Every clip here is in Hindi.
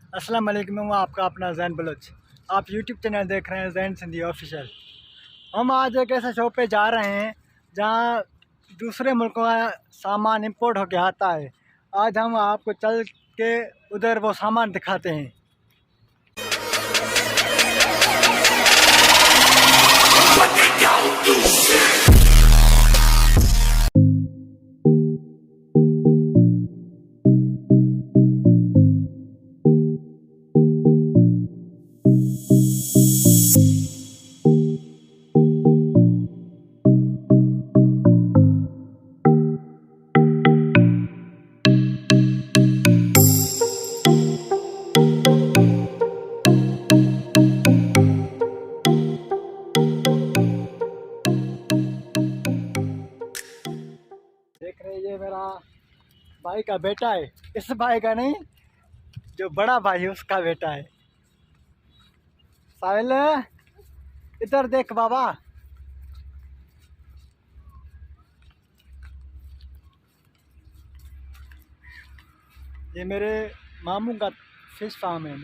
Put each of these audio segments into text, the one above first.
अस्सलाम वालेकुम, मैं हूँ आपका अपना जैन बलोच। आप यूट्यूब चैनल देख रहे हैं जैन सिंधी ऑफिशियल। हम आज एक ऐसे शॉप पे जा रहे हैं जहाँ दूसरे मुल्कों का सामान इंपोर्ट होके आता है। आज हम आपको चल के उधर वो सामान दिखाते हैं। देख रहे हैं, ये मेरा भाई का बेटा है। इस भाई का नहीं, जो बड़ा भाई है उसका बेटा है। साहिल, इधर देख बाबा। ये मेरे मामू का फिश फार्म है।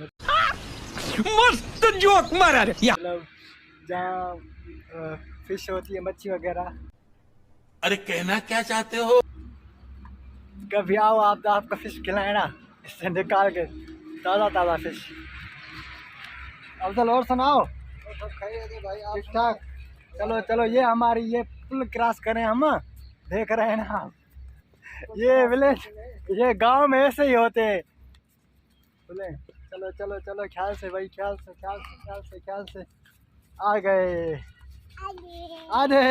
मस्त जोक मारा रे। मतलब जहाँ फिश होती है, मच्छी वगैरह। अरे कहना क्या चाहते हो? कभी आओ, आप तो आपका फिश खिलाए ना, इससे निकाल के ताज़ा ताज़ा फिश। अफजल और सुनाओ। ठीक ठाक। चलो चलो, ये हमारी ये पुल क्रॉस करें हम। देख रहे हैं ना, ये विलेज, ये गांव में ऐसे ही होते हैं पुले। चलो चलो चलो, ख्याल से भाई, ख्याल से ख्याल से ख्याल से ख्याल से। आ गए, आधे।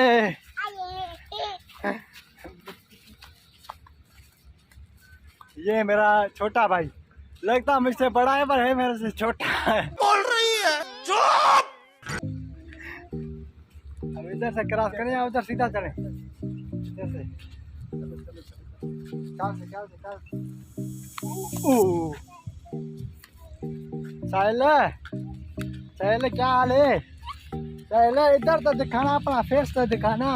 ये मेरा छोटा भाई, लगता मुझसे बड़ा है पर है मेरे से छोटा है। बोल रही है चुप। अब इधर से क्रॉस करें या उधर सीधा चलें? इधर से। चलो चलो चलो, ख्याल से ख्याल से ख्याल से। ओह, साहिल, साहिल क्या हाल है? साहिल इधर तो दिखाना, अपना फेस तो दिखाना।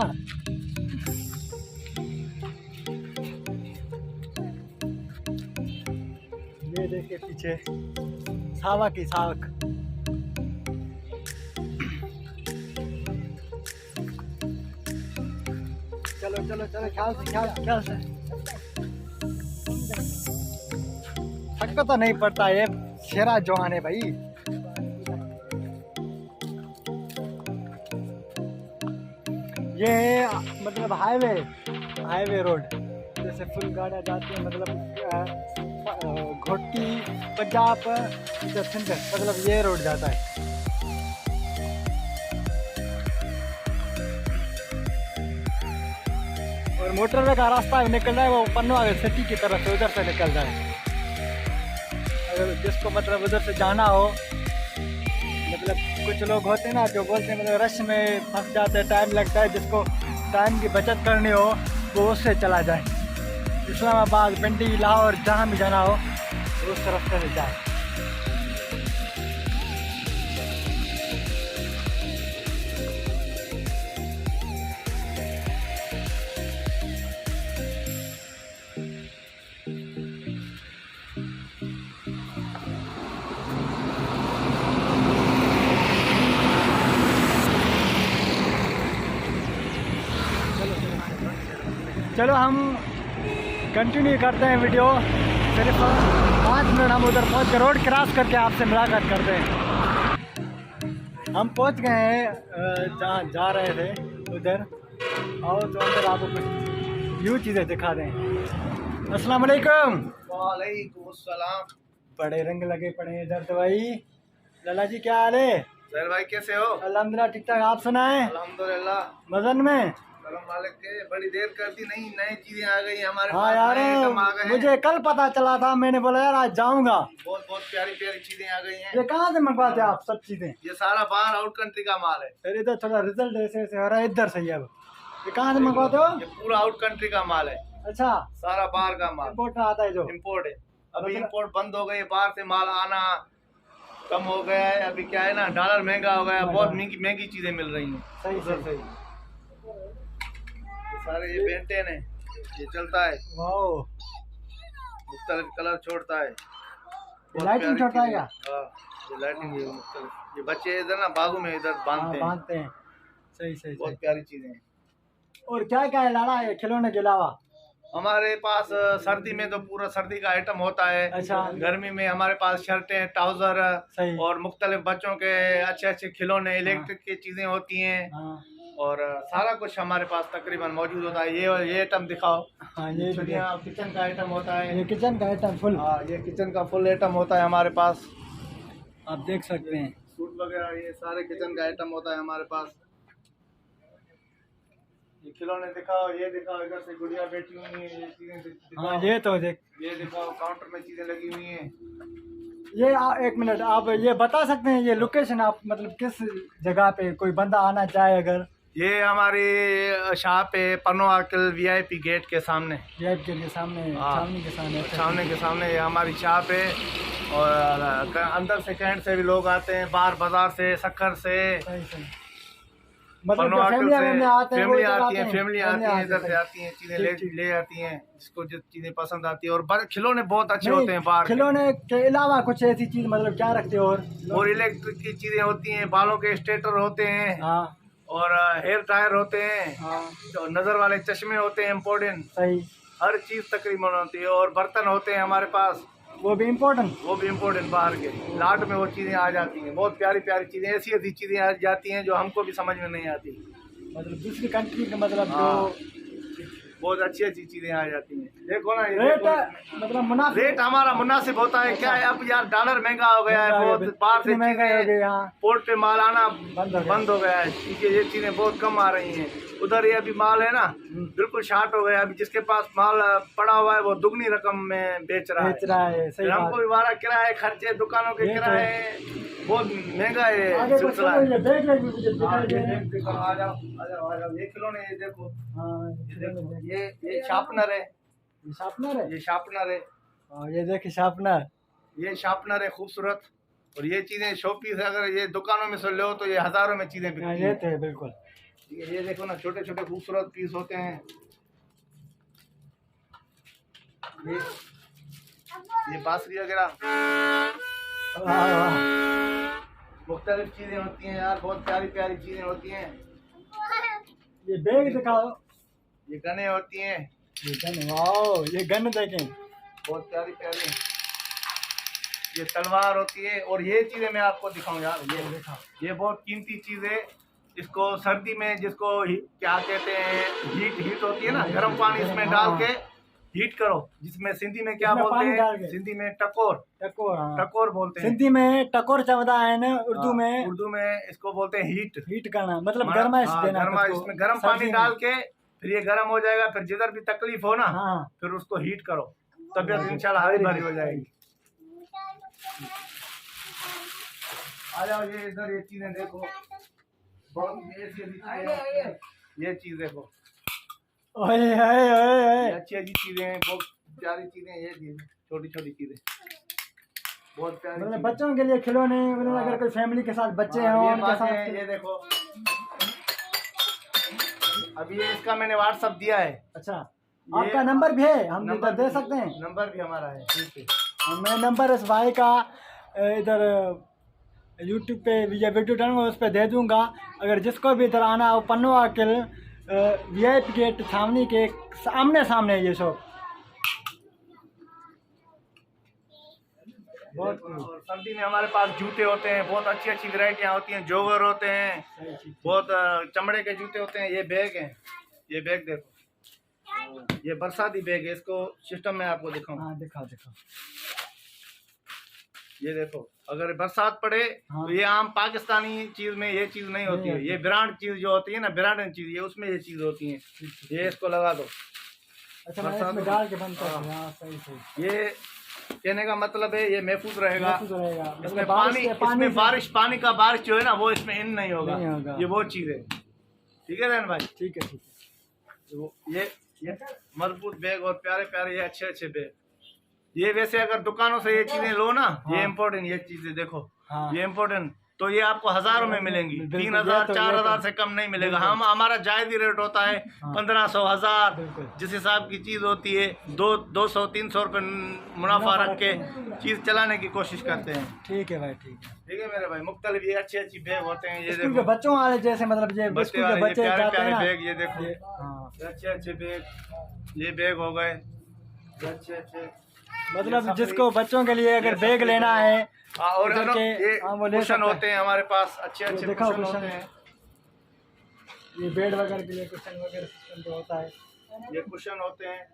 ये देखिए पीछे सावक ही सावक। चलो चलो चलो, ख्याल से ख्याल से ख्याल से। थक तो नहीं पड़ता, ये शेरा जवान है भाई। ये है मतलब हाईवे, हाईवे रोड। जैसे फुल गाड़ियाँ जाती है, मतलब घोटी पंजाब इधर सिंध, मतलब ये रोड जाता है। और मोटरवे का रास्ता निकल रहा है वो पन्नवा सिटी की तरफ से, उधर से निकल रहा है। अगर जिसको मतलब उधर से जाना हो, मतलब कुछ लोग होते हैं ना जो बोलते हैं मतलब रश में फंस जाते हैं, टाइम लगता है, जिसको टाइम की बचत करनी हो वो उससे चला जाए। इस्लामाबाद, पिंडी, लाहौर, जहाँ भी जाना हो तो उस तरफ से जाए। चलो हम कंटिन्यू करते हैं वीडियो। सिर्फ 5 मिनट हम उधर पहुँच कर रोड क्रॉस करके आपसे मुलाकात करते हैं। हम पहुँच गए हैं जहाँ जा रहे थे उधर। आओ तो अंदर आपको कुछ यूँ चीज़ें दिखा दें। अस्सलाम वालेकुम। वालेकुम अस्सलाम। बड़े रंग लगे पड़े हैं इधर तो भाई। लाला जी क्या हाल है? सर भाई कैसे हो? अल्हम्दुलिल्लाह ठीक ठाक, आप सुनाएं? अल्हम्दुलिल्लाह। मजन में करम मालिक के, बड़ी देर कर दी, नहीं नई चीजें आ गई हमारे हाँ पास, यार, नए आइटम आ गए हैं। मुझे कल पता चला था, मैंने बोला यार आज जाऊंगा। बहुत बहुत प्यारी प्यारी चीजें आ गई हैं। ये कहाँ से मंगवाते हैं आप सब चीजें? ये सारा बाहर आउट कंट्री का माल है। फिर इधर थोड़ा रिजल्ट ऐसे ऐसे हो रहा है, इधर सही है। अब ये कहाँ से मंगवाते हो? ये पूरा आउट कंट्री का माल है, अच्छा, सारा बाहर का माल इम्पोर्ट आता है जो? इम्पोर्ट है। अभी मतलब- इम्पोर्ट बंद हो गई है, बाहर से माल आना कम हो गया है। अभी क्या है ना, डॉलर महंगा हो गया है, बहुत महंगी महंगी चीजें मिल रही हैं। सही उधर सही। सारे ये बेंटेन है, ये चलता है, वाओ, मुख्तलिफ कलर छोड़ता है। लाइटिंग प्यारी छोटा है चीजें। क्या? हाँ, ये लाइटिंग ये बच्चे इधर ना बागों में इधर बांधते हैं। बांधते हैं। सही सही बहुत सही। प्यारी चीजें हैं। और क्या क्या है लाला ये खिलौने के अलावा? हमारे पास सर्दी में तो पूरा सर्दी का आइटम होता है। अच्छा। गर्मी में हमारे पास शर्टें, ट्राउजर सही। और मुख्तलिफ बच्चों के अच्छे अच्छे खिलौने, इलेक्ट्रिक की चीजें होती हैं। हाँ और सारा कुछ हमारे पास तकरीबन मौजूद होता है। ये आइटम दिखाओ। हाँ, ये भी छुरियाँ, किचन का आइटम होता है। ये किचन का आइटम फुल हाँ, ये किचन का फुल आइटम होता है हमारे पास। आप देख सकते हैं। सूट वगैरह ये सारे किचन का आइटम होता है हमारे पास। ये खिलौने दिखाओ, ये दिखाओ, इधर से गुड़िया बैठी हुई है, ये चीजें दिखाओ। हाँ ये तो देख। ये दिखाओ, काउंटर में चीजें लगी हुई हैं। ये एक मिनट, आप ये बता सकते हैं ये लोकेशन आप मतलब किस जगह पे कोई बंदा आना चाहे अगर? ये हमारी शॉप है पनोआकिल VIP गेट के सामने। गेट के सामने, हाँ। छावनी के सामने। सामने के सामने ये हमारी शॉप है। और अंदर से कैंट से भी लोग आते हैं, बाहर बाजार से, सक्खर से, सही सही। मतलब पनोआकिल फैमिली से आते हैं, फैमिली वो इधर आती है, फैमिली आती है, इधर से सही। आती हैं, चीजें ले ठीक, ठीक। ले आती हैं जिसको जो चीजें पसंद आती है। और खिलौने बहुत अच्छे नहीं, होते हैं बाहर के। खिलौने के अलावा कुछ ऐसी चीज मतलब क्या रखते हो? और इलेक्ट्रिक की चीजें होती हैं, बालों के स्ट्रेटर होते हैं, हाँ और हेयर ड्रायर होते हैं, हाँ तो नजर वाले चश्मे होते हैं इम्पोर्टेंट। सही। हर चीज तकरीबन होती है। और बर्तन होते हैं हमारे पास, वो भी इम्पोर्टेंट। वो भी इम्पोर्टेंट बाहर के। लाट में वो चीजें आ जाती हैं, बहुत प्यारी प्यारी चीजें, ऐसी ऐसी चीजें आ जाती हैं जो हमको भी समझ में नहीं आती। मतलब दूसरी कंट्री का मतलब हाँ। जो बहुत अच्छी अच्छी चीजें आ जाती हैं। देखो ना, ये रेट देखो, मतलब मुनाफा रेट हमारा मुनासिब होता है। क्या है, अब यार डॉलर महंगा हो गया है बहुत, बाहर से महंगा हो चीजें गया। पोर्ट पे माल आना बंद बंद हो गया है, क्योंकि ये चीजें बहुत कम आ रही हैं। उधर ये अभी माल है ना बिल्कुल शार्ट हो गया। अभी जिसके पास माल पड़ा हुआ है वो दुगनी रकम में बेच रहा बेच रहा है। है। सही हमको बात। भी बारह किराए खर्चे, दुकानों के ये तो किराए, बहुत महंगा है आगे ये कुछ सिलसिला है। ये बैग वैग भी मुझे हाँ, दिखाई दे रहे ये हैं। देखो, आ जाओ आ जाओ आ जाओ। ये खिलौने ये देखो, हाँ ये देखो, ये शार्पनर है, ये शार्पनर है। ये शार्पनर है, हाँ, ये देखिए शार्पनर। ये शार्पनर है खूबसूरत। और ये चीजें शो पीस, अगर ये दुकानों में से लो तो ये हजारों में चीजें हाँ, बिकती ये हैं। तो है बिल्कुल। ये देखो ना, छोटे छोटे खूबसूरत पीस होते हैं। ये बांसुरी वगैरह वाह, वाह। मुख्तलिफ चीजें होती हैं यार, बहुत प्यारी प्यारी चीजें होती हैं। ये बैग दिखाओ। ये गने होती हैं, ये गन, वाओ, ये गन देखें। बहुत प्यारी प्यारी। ये तलवार होती है। और ये चीजें मैं आपको दिखाऊं यार, ये बहुत कीमती चीज है। इसको सर्दी में जिसको क्या कहते हैं, हीट होती है ना, गर्म पानी इसमें डाल के हीट करो, जिसमें सिंधी में क्या इसमें बोलते पानी डाल हैं, के। सिंधी में टकोर, टकोर, हाँ। टकोर बोलते हैं। सिंधी में टकोर चवदा है ना, उर्दू में उर्दू में इसको बोलते हैं हीट। हीट करना मतलब गरमाइश देना। गरमाइश, खुद को। इसमें गर्म सर्दी पानी में। डाल के फिर ये गर्म हो जाएगा। फिर जिधर भी तकलीफ हो ना, हाँ फिर उसको हीट करो, तबीयत इंशाल्लाह हरी भरी हो जाएगी। आ जाओ, ये इधर ये चीजें देखो, बहुत ऐसी चीजें हैं। ये चीज देखो, ओए ओए ओए ये ओए। अच्छी अच्छी चीजें हैं, बहुत प्यारी चीजें। ये चीजें छोटी छोटी चीजें, बहुत प्यारी मतलब चीजें। बच्चों के लिए खिलौने, मतलब हाँ। अगर कोई फैमिली के साथ बच्चे हाँ, हों ये उनके बातें साथ। हैं, ये देखो, अभी ये इसका मैंने व्हाट्सएप दिया है। अच्छा, आपका नंबर भी है, हम इधर दे भी- सकते हैं। नंबर भी हमारा है। ठीक है, और मैं नंबर इस भाई का इधर यूट्यूब पे या वीडियो डालूंगा, उस पर दे दूंगा। अगर जिसको भी इधर आना हो, पनोआकिल VIP गेट छावनी के सामने सामने ये शॉप। बहुत और सर्दी में हमारे पास जूते होते हैं, बहुत अच्छी अच्छी वैरायटियां होती हैं। जोगर होते हैं, सही चीज़। बहुत चमड़े के जूते होते हैं। ये बैग हैं, ये बैग देखो, ये बरसाती बैग है। इसको सिस्टम में आपको दिखाऊं, हाँ दिखाओ दिखाओ। ये देखो, अगर बरसात पड़े हाँ। तो ये आम पाकिस्तानी चीज में ये चीज नहीं होती है। ये ब्रांड चीज जो होती है ना, ब्रांड चीज, ये उसमें ये चीज होती है। ये इसको लगा दो। अच्छा, मैं बरसात इसमें में- डाल के बंद कर हाँ। दूँ। हाँ सही सही। ये कहने का मतलब है ये महफूज रहेगा। महफूज रहेगा। मतलब इसमें बारिश पानी, से- पानी इसमें से- बारिश, पानी का बारिश जो है ना, वो इसमें इन नहीं होगा। नहीं होगा। ये वो चीज है। ठीक है रहन भाई, ठीक है ठीक है। ये मजबूत बैग और प्यारे प्यारे ये अच्छे अच्छे बैग। ये वैसे अगर दुकानों से ये चीजें लो ना, ये हाँ। इम्पोर्टेंट, ये चीजें देखो, हाँ। ये इम्पोर्टेंट तो ये आपको हजारों में मिलेंगी। बिल्कुल, 3,000 ये 4,000 तो से कम नहीं मिलेगा। बिल्कुल। हम हमारा जायज ही रेट होता है, हाँ। 1500 1000 बिल्कुल। जिस हिसाब की चीज होती है। 200-300 रुपये मुनाफा रख के चीज चलाने की कोशिश करते हैं। ठीक है भाई, ठीक है। ठीक है मेरे भाई, मुख्तलिफ ये अच्छी अच्छी बैग होते हैं। ये स्कूल के देखो बच्चों वाले जैसे, मतलब ये बच्चे स्कूल के वाले, ये बच्चे प्यारे जाते हैं प्यारे ना, बैग, ये देखो हाँ। ये अच्छे अच्छे बैग, ये बैग हो गए ये अच्छे अच्छे। मतलब जिसको बच्चों के लिए अगर बैग लेना है और इधर के, ये हाँ, वो ले कुशन सकता है। होते हैं हमारे पास, अच्छे अच्छे दिखाओ कुशन कुशन। होते हैं। ये बेड वगैरह के लिए कुशन वगैरह सिस्टम तो होता है। ये कुशन होते हैं,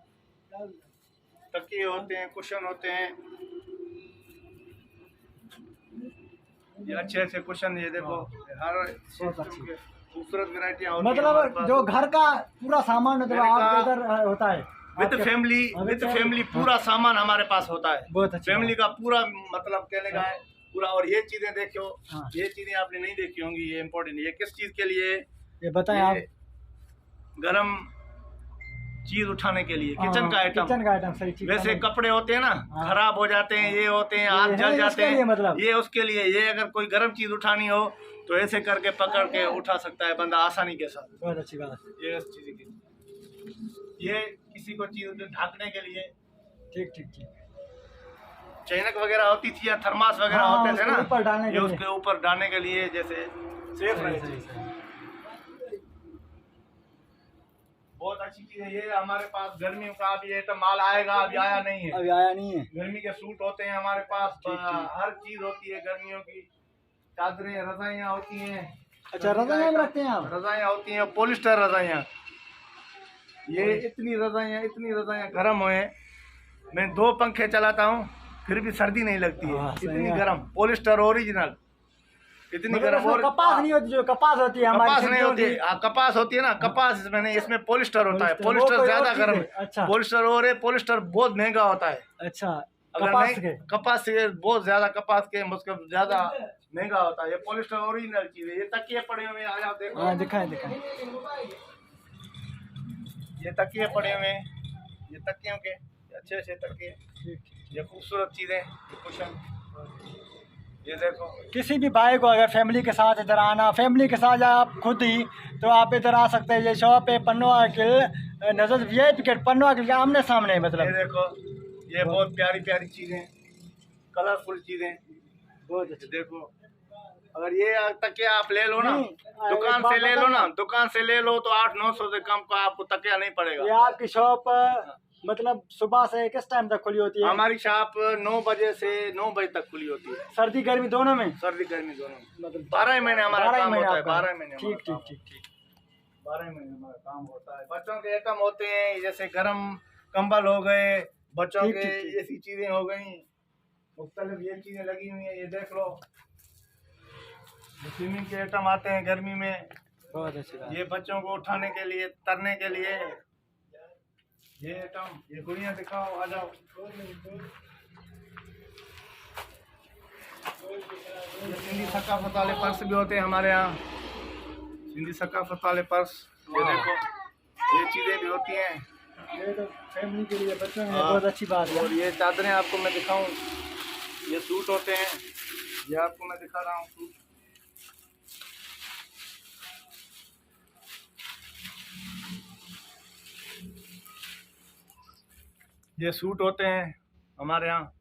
तकिए होते हैं, कुशन होते हैं। ये अच्छे अच्छे कुशन, ये देखो हर बहुत अच्छी। खूबसूरत वैरायटियां होती हैं हमारे मतलब पास। जो घर का पूरा सामान मतलब घर का- आपके इधर होता है विद आपके- फैमिली, हाँ, विद with फैमिली family। पूरा सामान हमारे पास होता है। बहुत अच्छी फैमिली का पूरा मतलब कहने का है पूरा। और ये चीजें देखो, हाँ। ये चीजें आपने नहीं देखी होंगी, ये इम्पोर्टेंट। ये किस चीज के लिए? ये बताएं आप। ये गरम चीज उठाने के लिए, किचन का आइटम। किचन का आइटम, सही चीज। वैसे कपड़े होते हैं ना, हाँ। खराब हो जाते हैं, ये होते हैं, ये हाथ है जल जाते उसके लिए हैं, मतलब। ये उसके लिए। ये अगर कोई गर्म चीज उठानी हो तो ऐसे करके पकड़ के उठा सकता है बंदा आसानी के साथ। बहुत अच्छी बात है। ये इस चीज की, ये किसी को चीज ढकने के लिए ठीक ठीक ठीक। चैनक वगैरह होती थी या थर्मास वगैरह हाँ, होते थे उसके ना, ऊपर डालने के ये लिए। उसके ऊपर डालने के लिए, जैसे सेफ रहे सही, चीज। सही। बहुत अच्छी चीज है ये। हमारे पास गर्मियों का अभी आइटम माल आएगा, अभी आया नहीं है। अभी आया नहीं है। गर्मी के सूट होते हैं हमारे पास, ठीक, ठीक। हर चीज होती है गर्मियों की। चादरें, रजाइयाँ होती हैं। अच्छा, रजाइयाँ भी रखते हैं आप? रजाइयाँ होती हैं, पॉलिस्टर रजाइयाँ। ये इतनी रजाइयाँ गर्म हुए, मैं 2 पंखे चलाता हूँ फिर भी सर्दी नहीं लगती है। हाँ, सही इतनी है। गर्म, पॉलिस्टर ओरिजिनल, इतनी मतलब गर्म। इसमें और कपास नहीं होती, जो कपास होती है हमारी कपास नहीं खिड़कियों होती है, की। हाँ, कपास होती है ना, कपास इसमें नहीं, इसमें पॉलिस्टर होता है। वो पॉलिस्टर कोई ज्यादा और चीज़ गर्म है। अच्छा। पॉलिस्टर और है, पॉलिस्टर बहुत महंगा होता है। अच्छा, अगर कपास नहीं, के। कपास से बहुत ज्यादा, कपास के मुझको ज्यादा महंगा होता है। ये पॉलिस्टर ओरिजिनल चीज है। ये तकिए पड़े हुए हैं, आज आप देखो। हाँ, दिखाएं दिखाएं। ये तकिए पड़े हुए हैं, ये तकियों के अच्छे अच्छे तकिए। ठीक ठीक। ये खूबसूरत चीजें, ये कुशन, ये देखो। किसी भी भाई को अगर फैमिली के साथ इधर आना, फैमिली के साथ या आप खुद ही, तो आप इधर आ सकते हैं। ये शॉप है पन्नुआ के नजर VIP गेट, पन्नुआ के आमने सामने है ये मतलब। देखो, ये बहुत प्यारी प्यारी चीजें, कलरफुल चीजें। बहुत अच्छी। देखो, अगर ये तकिया आप ले लो ना, नहीं, दुकान एक बात से ले लो बताऊं? ना, दुकान से ले लो तो 800-900 से कम का आपको तकिया नहीं ये पड़ेगा। आपकी शॉप मतलब सुबह से किस टाइम तक खुली होती है? हमारी शॉप 9 बजे से 9 बजे तक खुली होती है, सर्दी गर्मी दोनों में? सर्दी गर्मी दोनों में। मतलब 12 महीने हमारा 12 काम महीने होता है, आपका। 12 महीने ठीक ठीक ठीक ठीक। 12 महीने हमारा काम होता है। बच्चों के आइटम होते हैं, जैसे गरम कंबल हो गए, बच्चों ठीक, के ठीक, ठीक। ऐसी चीजें हो गई, मुख्तलिफ ये चीजें लगी हुई हैं। ये देख लो, स्विमिंग के आइटम आते हैं गर्मी में। बहुत अच्छी बात। ये बच्चों को उठाने के लिए, तरने के लिए ये आइटम। ये गुड़ियाँ दिखाओ, आ जाओ। ये सिंधी सकाफत वाले पर्स भी होते हैं हमारे यहाँ, सिंधी सकाफत वाले पर्स। ये देखो, ये चीजें भी होती हैं। ये तो फैमिली के लिए, बच्चों के लिए हाँ। बहुत अच्छी बात है। और ये चादरें आपको मैं दिखाऊं, ये सूट होते हैं, ये आपको मैं दिखा रहा हूँ सूट। ये सूट होते हैं हमारे यहाँ,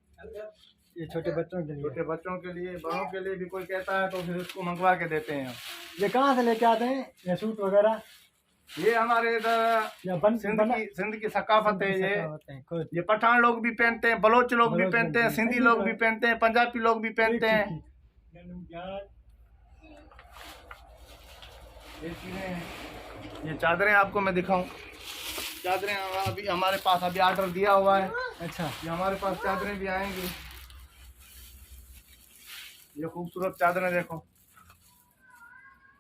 ये छोटे बच्चों के लिए। छोटे बच्चों के लिए, बड़ों के लिए भी कोई कहता है तो फिर इसको मंगवा के देते हैं। ये कहाँ से लेके आते हैं ये सूट वगैरह? ये हमारे इधर या सिंध की सकाफत है। खुद ये पठान लोग भी पहनते हैं, बलोच लोग भी बलोच पहनते हैं, पहनते हैं, सिंधी लोग भी पहनते हैं, पंजाबी लोग भी पहनते हैं। ये चीजें, ये चादरें आपको मैं दिखाऊं। चादरें अभी हमारे पास अभी ऑर्डर दिया हुआ है। अच्छा, ये हमारे पास चादरें भी आएंगी। ये खूबसूरत चादरें देखो,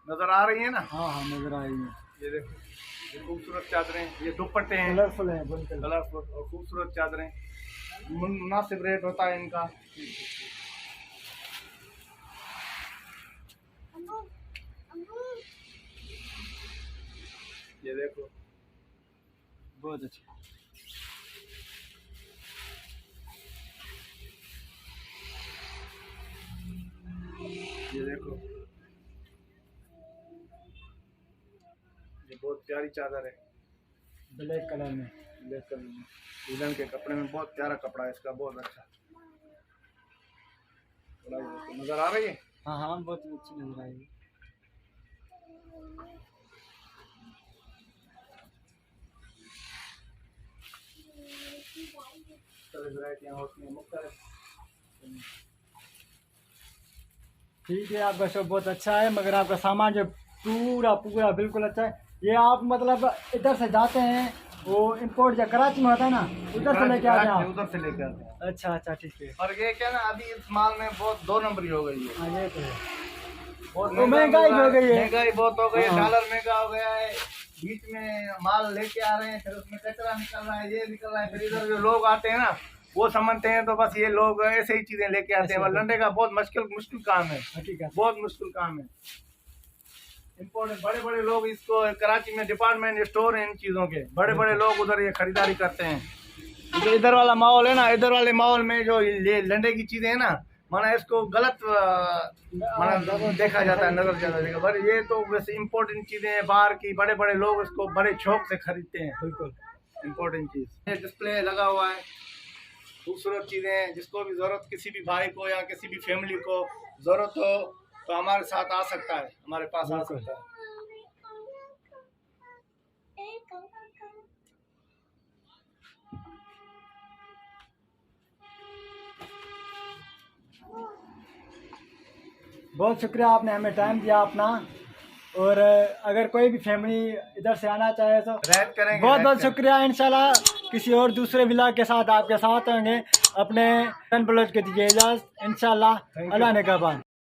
नजर आ रही है ना? हाँ हाँ, नजर आ रही है। ये देखो, ये खूबसूरत चादरें, ये दुपट्टे हैं, कलरफुल है, बिल्कुल। कलरफुल और खूबसूरत चादरें। मुनासिब रेट होता है इनका। ये देखो, बहुत अच्छा। ये देखो, ये बहुत प्यारी चादर है, ब्लैक कलर में। ब्लैक कलर में, दुल्हन के कपड़े में बहुत प्यारा कपड़ा है इसका, बहुत अच्छा। नजर आ रही है? हाँ हाँ, बहुत अच्छी नजर आएगी। ठीक है, आपका शॉप बहुत अच्छा है, मगर आपका सामान जो पूरा पूरा बिल्कुल अच्छा है। ये आप मतलब इधर से जाते हैं, वो इंपोर्ट जो कराची में होता है ना, उधर से लेके आते हैं आप? उधर से लेके आते हैं। अच्छा अच्छा, ठीक है। और ये क्या ना, अभी इस माल में बहुत 2 नंबरी हो गई है, हाँ, ये तो है। बहुत तो महंगाई हो गई है, महंगाई बहुत हो गई है, हाँ। डॉलर महंगा हो गया है, बीच में माल लेके आ रहे हैं, फिर उसमें कचरा निकल रहा है, ये निकल रहा है, फिर इधर जो लोग आते हैं ना, वो समझते हैं तो बस ये लोग ऐसे ही चीजें लेके आते हैं। ऐसे लंडे का बहुत मुश्किल काम है, हकीकत। बहुत मुश्किल काम है। इम्पोर्टेंट बड़े बड़े लोग इसको, कराची में डिपार्टमेंट स्टोर है इन चीज़ों के, बड़े बड़े लोग उधर ये खरीदारी करते हैं। जो इधर वाला माहौल है ना, इधर वाले माहौल में जो ये लंडे की चीज़ें हैं ना, माना इसको गलत माना देखा जाता है, नजर जाता है। पर ये तो वैसे इम्पोर्टेंट चीज़ें हैं बाहर की, बड़े बड़े लोग इसको बड़े शौक से खरीदते हैं। बिल्कुल इम्पोर्टेंट चीज़ ये डिस्प्ले लगा हुआ है, खूबसूरत चीज़ें, जिसको भी ज़रूरत, किसी भी भाई को या किसी भी फैमिली को ज़रूरत हो तो हमारे साथ आ सकता है, हमारे पास आ सकता है। बहुत शुक्रिया, आपने हमें टाइम दिया अपना। और अगर कोई भी फैमिली इधर से आना चाहे तो रहत करेंगे, बहुत रहत बहुत करेंगे। शुक्रिया। इंशाल्लाह किसी और दूसरे विलाग के साथ आपके साथ होंगे। अपने ब्लॉग के दीजिए इजाज़त, इंशाल्लाह। अल्लाह ने कहा।